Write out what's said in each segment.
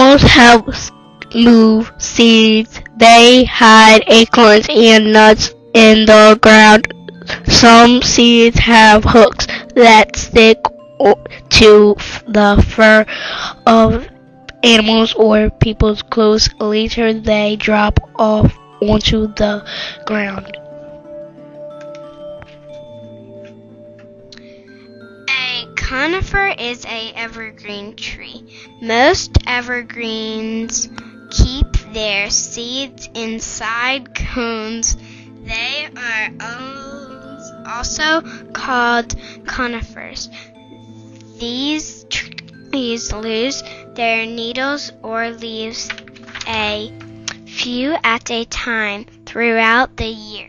animals help move seeds. They hide acorns and nuts in the ground. Some seeds have hooks that stick to the fur of animals or people's clothes. Later they drop off onto the ground. A conifer is an evergreen tree. Most evergreens keep their seeds inside cones. They are also called conifers. These trees lose their needles or leaves a few at a time throughout the year.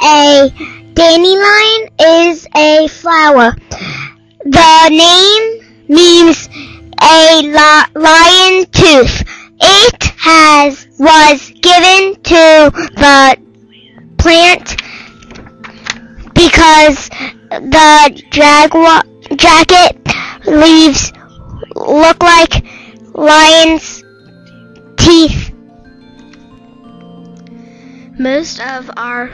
A dandelion is a flower. The name means a lion tooth. It was given to the plant because the jagged leaves look like lion's teeth. Most of our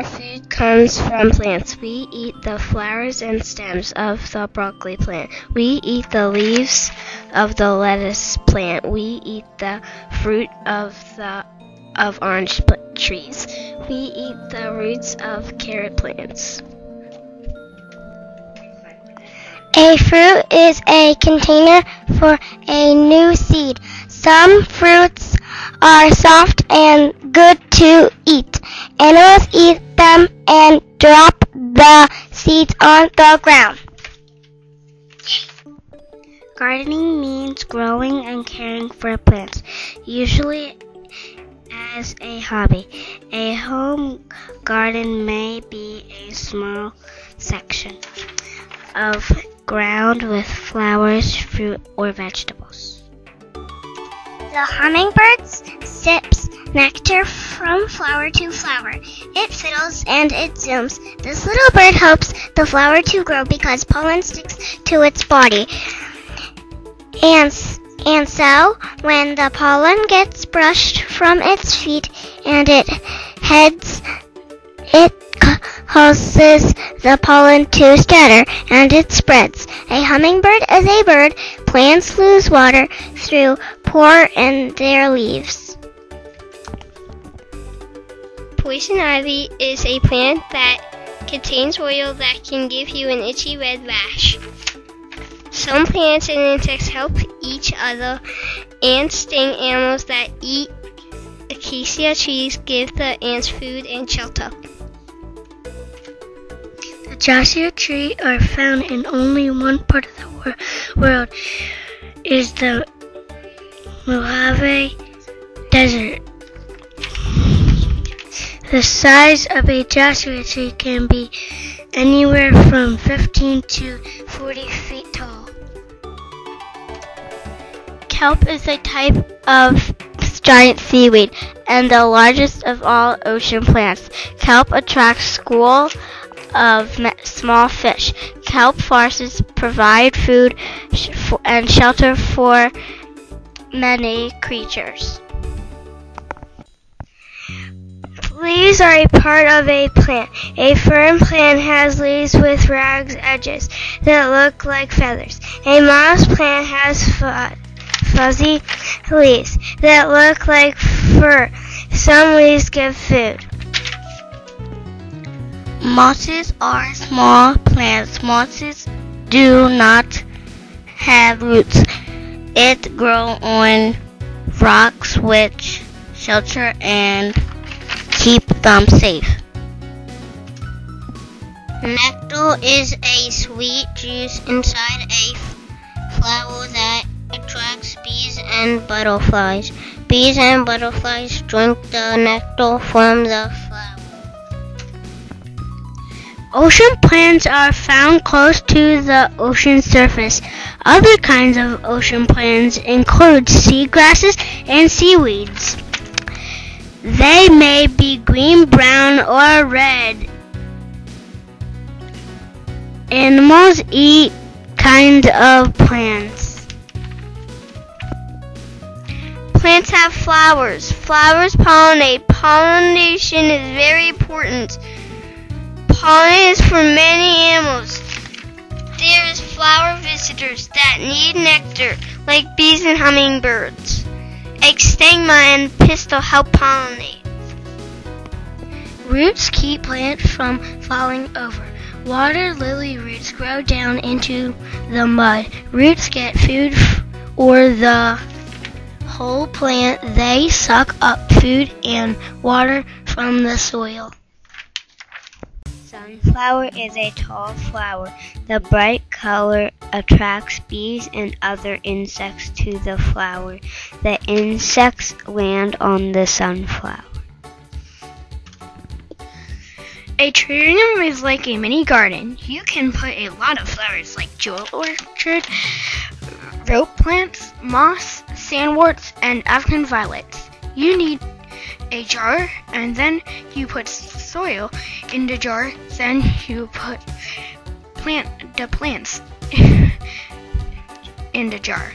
food comes from plants. We eat the flowers and stems of the broccoli plant. We eat the leaves of the lettuce plant. We eat the fruit of orange trees. We eat the roots of carrot plants. A fruit is a container for a new seed. Some fruits are soft and good to eat. Animals eat them and drop the seeds on the ground. Gardening means growing and caring for plants, usually as a hobby. A home garden may be a small section of ground with flowers, fruit, or vegetables. The hummingbird sips nectar from flower to flower. It fiddles and it zooms. This little bird hopes the flower to grow because pollen sticks to its body. And so, when the pollen gets brushed from its feet and it heads, it causes the pollen to scatter and it spreads. A hummingbird is a bird. Plants lose water through pore in their leaves. Poison ivy is a plant that contains oil that can give you an itchy red rash. Some plants and insects help each other. Ants sting animals that eat. Acacia trees give the ants food and shelter. The Acacia trees are found in only one part of the world, is the Mojave Desert. The size of a acacia tree can be anywhere from 15 to 40 feet tall. Kelp is a type of giant seaweed and the largest of all ocean plants. Kelp attracts schools of small fish. Kelp forests provide food and shelter for many creatures. Leaves are a part of a plant. A fern plant has leaves with ragged edges that look like feathers. A moss plant has fuzzy leaves that look like fur. Some leaves give food. Mosses are small plants. Mosses do not have roots. It grows on rocks which shelter and keep them safe. Nectar is a sweet juice inside a flower that attracts bees and butterflies. Bees and butterflies drink the nectar from the flower. Ocean plants are found close to the ocean surface. Other kinds of ocean plants include seagrasses and seaweeds. They may be green, brown, or red. Animals eat kinds of plants. Plants have flowers. Flowers pollinate. Pollination is very important. Pollen is for many animals. There's flower visitors that need nectar, like bees and hummingbirds. Egg, stigma, and pistil help pollinate. Roots keep plants from falling over. Water lily roots grow down into the mud. Roots get food or the whole plant. They suck up food and water from the soil. Sunflower is a tall flower. The bright color attracts bees and other insects to the flower. The insects land on the sunflower. A terrarium is like a mini garden. You can put a lot of flowers like jewel orchid, rope plants, moss, sandworts, and African violets. You need a jar, and then you put soil in the jar. Then you put the plants in the jar.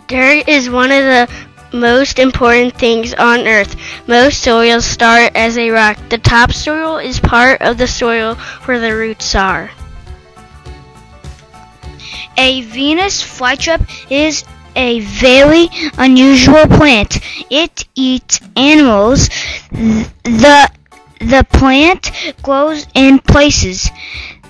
Dirt is one of the most important things on Earth. Most soils start as a rock. The topsoil is part of the soil where the roots are. A Venus flytrap is a very unusual plant. It eats animals. The plant grows in places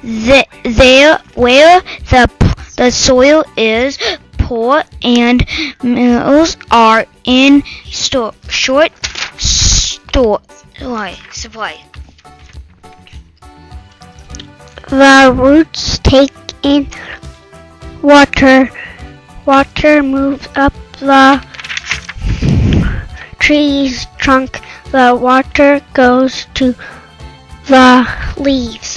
there where the soil is poor and minerals are in short supply. The roots take in water. Water moves up the tree's trunk. The water goes to the leaves.